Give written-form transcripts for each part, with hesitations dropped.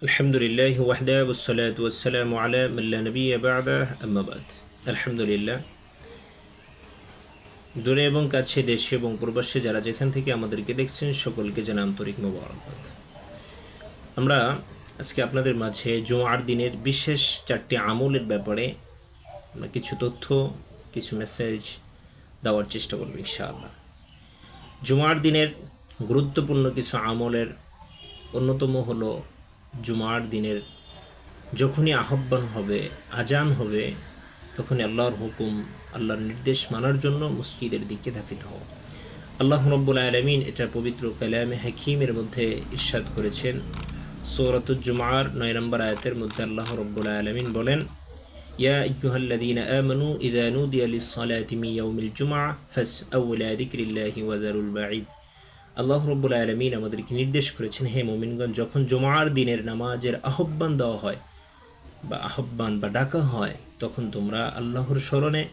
আলহামদুলিল্লাহ ওয়াহদা ওয়াসসালাতু ওয়াসসালামু আলা মান লা নাবিয়্যা বা'দা আম্মা বা'দ। আলহামদুলিল্লাহ, দূরে এবং কাছে, দেশে এবং প্রবাসে যারা যেখান থেকে আমাদেরকে দেখছেন সকলকে জানাই আন্তরিক মোবারকবাদ। আমরা আজকে আপনাদের মাঝে জুমার দিনের বিশেষ 4টি আমলের ব্যাপারে আমরা কিছু তথ্য, কিছু মেসেজ দেওয়ার চেষ্টা করব ইনশাআল্লাহ। জুমার দিনের গুরুত্বপূর্ণ কিছু আমলের অন্যতম হলো জুমার দিনের যখনই আহ্বান হবে, আজান হবে, তখনই আল্লাহর হুকুম, আল্লাহর নির্দেশ মানার জন্য মসজিদের দিকে ধাবিত হওয়া। আল্লাহ রাব্বুল আলামিন এটা পবিত্র কালামে হাকিমের মধ্যে ইরশাদ করেছেন। সূরাতুল জুমার 9 নম্বর আয়াতের মধ্যে আল্লাহ রাব্বুল আলামিন বলেন, ইয়া আইয়ুহাল্লাযীনা আমানু ইযা নুদিয়া লিস-সালাতি মিন ইয়াউমিল জুমআ ফাসআউ ইলা যিকরিল্লাহি ওয়া যারুল বাঈদ। আল্লাহ রাব্বুল আলামিন আমাদেরকে নির্দেশ করেছেন, হে মুমিনগণ, যখন জুমার দিনের নামাজের আহ্বান দেওয়া হয় বা ডাকা হয়, তখন তোমরা আল্লাহর স্মরণে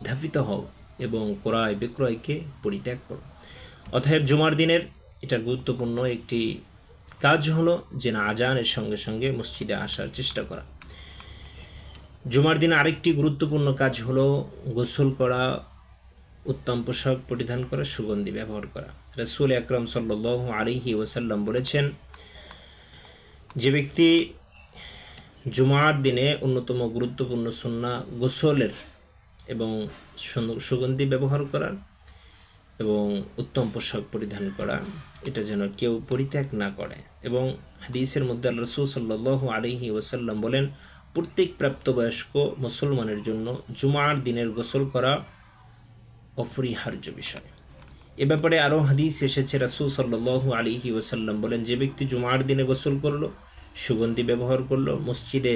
ধাবিত হও এবং ক্রয় বিক্রয়কে পরিত্যাগ করো। অতএব জুমার দিনের এটা গুরুত্বপূর্ণ একটি কাজ হলো যে না, আজানের সঙ্গে সঙ্গে মসজিদে আসার চেষ্টা করা। জুমার দিনে আরেকটি গুরুত্বপূর্ণ কাজ হলো গোসল করা, উত্তম পোশাক পরিধান করা, সুগন্ধি ব্যবহার করা। রাসূল আকরাম সাল্লাল্লাহু আলাইহি ওয়াসাল্লাম বলেছেন, যে ব্যক্তি জুমার দিনে অন্যতম গুরুত্বপূর্ণ সুন্নাহ গোসলের এবং সুগন্ধি ব্যবহার করা এবং উত্তম পোশাক পরিধান করা, এটা যেন কেউ পরিত্যাগ না করে। এবং হাদিসের মধ্যে আল্লাহ রাসূল সাল্লাল্লাহু আলাইহি ওয়াসাল্লাম বলেন, প্রত্যেক প্রাপ্তবয়স্ক মুসলমানের জন্য জুমার দিনের গোসল করা অপরিহার্য বিষয়। এ ব্যাপারে আরও হাদিস এসেছে। রাসূল সাল্লাল্লাহু আলাইহি ওয়াসাল্লাম বলেন, যে ব্যক্তি জুমার দিনে গোসল করলো, সুগন্ধি ব্যবহার করলো, মসজিদে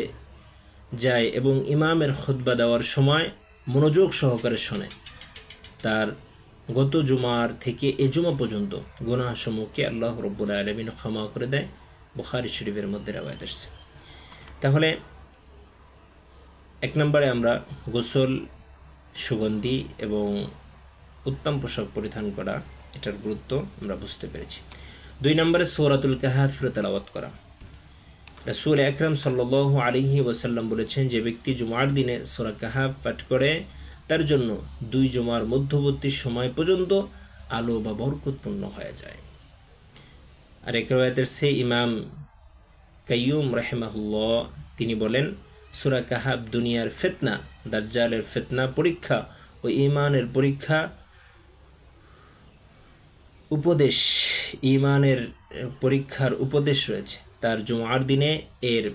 যায় এবং ইমামের খুতবা দেওয়ার সময় মনোযোগ সহকারে শোনে, তার গত জুমার থেকে এ জুমা পর্যন্ত গুনাহসমূহকে আল্লাহ রাব্বুল আলামিন ক্ষমা করে দেয়। বুখারী শরীফের মধ্যে রওয়ায়াত এসেছে। তাহলে 1 নম্বরে আমরা গোসল, সুগন্ধি এবং উত্তম পোশাক পরিধান করা, এটার গুরুত্ব আমরা বুঝতে পেরেছি। 2 নম্বরে সূরাতুল কাহফ তেলাওয়াত করা। রাসূল আকরাম সাল্লাল্লাহু আলাইহি ওয়াসাল্লাম বলেছেন, যে ব্যক্তি জুমার দিনে সূরা কাহফ পাঠ করে, তার জন্য 2 জুমার মধ্যবর্তী সময় পর্যন্ত আলো বা বরকতপূর্ণ হয়ে যায়। আর এক রাওয়ায়াতের সেই ইমাম কাইয়ুম রাহিমাহুল্লাহ তিনি বলেন, সূরা কাহফ দুনিয়ার ফিতনা, দাজ্জালের ফিতনা পরীক্ষা ও ঈমানের পরীক্ষা, উপদেশ, ঈমানের পরীক্ষার উপদেশ রয়েছে। তার জুমার দিনে এর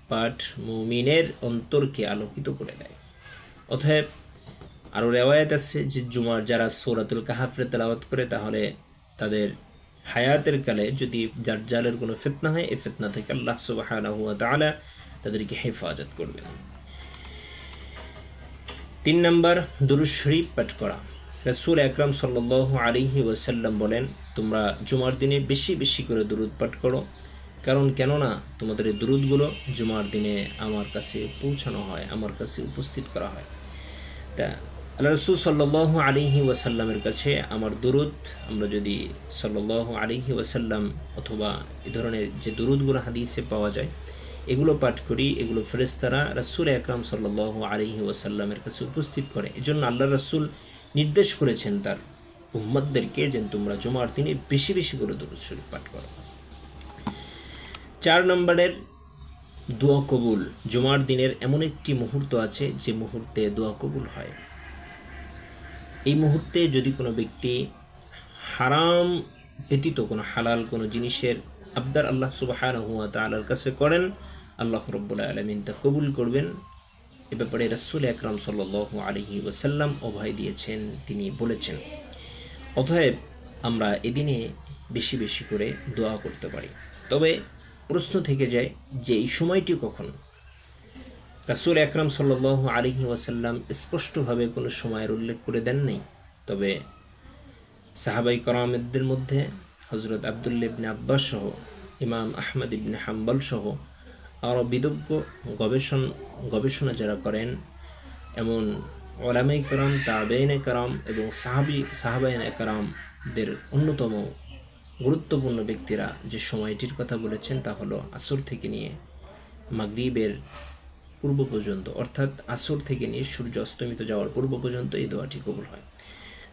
পাঠ মুমিনের অন্তরকে আলোকিত করে দেয়। অতএব আরও রেওয়ায়াত আছে যে জুমার যারা সূরাতুল কাহফের তেলাওয়াত করে, তাহলে তাদের হায়াতের কালে যদি দাজ্জালের কোনো ফিতনা হয়, এই ফিতনা থেকে আল্লাহ সুবহানাহু ওয়া তাআলা তাদেরকে হেফাজত করবেন। 3 নম্বর দুরূদ শরীফ পাঠ করা। রাসূল আকরাম সাল্লাল্লাহু আলাইহি ওয়াসাল্লাম বলেন, তোমরা জুমার দিনে বেশি বেশি করে দুরূদ পাঠ করো, কারণ কেননা তোমাদের এই দুরূদগুলো জুমার দিনে আমার কাছে পৌঁছানো হয়, আমার কাছে উপস্থিত করা হয়। তা আল্লাহ রাসূল সাল্লাল্লাহু আলাইহি ওয়াসাল্লামের কাছে আমার দুরূদ, আমরা যদি সাল্লাল্লাহু আলাইহি ওয়াসাল্লাম অথবা এ ধরনের যে দুরূদগুলো হাদিসে পাওয়া যায়, এগুলো পাঠ করি, এগুলো ফেরেশতারা রাসূল আকরাম সাল্লাল্লাহু আলাইহি ওয়াসাল্লামের কাছে উপস্থিত করে। এজন্য আল্লাহ রাসূল নির্দেশ করেছেন তার উম্মতদেরকে যে তোমরা জুমার দিনে বেশি বেশি করে দুরূদ শরীফ পাঠ করো। 4 নম্বরের দোয়া কবুল। জুমার দিনের এমন একটি মুহূর্ত আছে যে মুহূর্তে দোয়া কবুল হয়। এই মুহূর্তে যদি কোনো ব্যক্তি হারাম ব্যতীত কোনো হালাল কোনো জিনিসের আবদার আল্লাহ সুবহানাহু ওয়া তাআলার কাছে করেন, আল্লাহ রাব্বুল আলামিন তা কবুল করবেন। এ ব্যাপারে রাসূল আকরাম সাল্লাল্লাহু আলাইহি ওয়াসাল্লাম অভয় দিয়েছেন, তিনি বলেছেন। অতএব আমরা এদিনে বেশি বেশি করে দোয়া করতে পারি। তবে প্রশ্ন থেকে যায় যে এই সময়টি কখন? রাসূল আকরাম সাল্লাল্লাহু আলাইহি ওয়াসাল্লাম স্পষ্টভাবে কোনো সময়ের উল্লেখ করে দেন নাই। তবে সাহাবায়ে কেরামদের মধ্যে হযরত আব্দুল্লাহ ইবনে আব্বাস সহ ইমাম আহমদ ইবনে হাম্বল সহ আরও বিদজ্ঞ গবেষণা যারা করেন, এমন উলামায়ে কেরাম, তাবেঈনে কেরাম এবং সাহাবায়ে কেরামদের অন্যতম গুরুত্বপূর্ণ ব্যক্তিরা যে সময়টির কথা বলেছেন তা হলো আসর থেকে নিয়ে মাগরিবের পূর্ব পর্যন্ত, অর্থাৎ আসর থেকে নিয়ে সূর্য অস্তমিত যাওয়ার পূর্ব পর্যন্ত এই দোয়াটি কবুল হয়।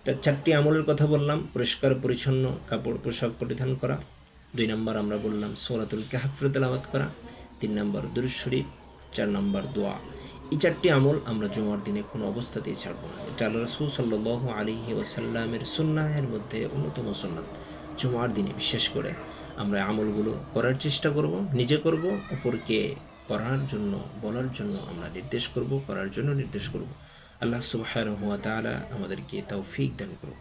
তার 4টি আমলের কথা বললাম। পরিষ্কার পরিচ্ছন্ন কাপড় পোশাক পরিধান করা, 2 নম্বর আমরা বললাম সূরাতুল কাহফ তেলাওয়াত করা, 3 নম্বর দুরূদ শরীফ, 4 নম্বর দোয়া। এই 4টি আমল আমরা জুমার দিনে কোনো অবস্থাতেই ছাড়ব না। এটা আল্লাহ রাসূল সাল্লাল্লাহু আলাইহি ওয়াসাল্লামের সুন্নাহের মধ্যে অন্যতম সুন্নাত। জুমার দিনে বিশেষ করে আমরা আমলগুলো করার চেষ্টা করব, নিজে করব, অপরকে করার জন্য বলার জন্য আমরা নির্দেশ করব, করার জন্য নির্দেশ করব। আল্লাহ সুবহানাহু ওয়া তাআলা আমাদেরকে তৌফিক দান করুন।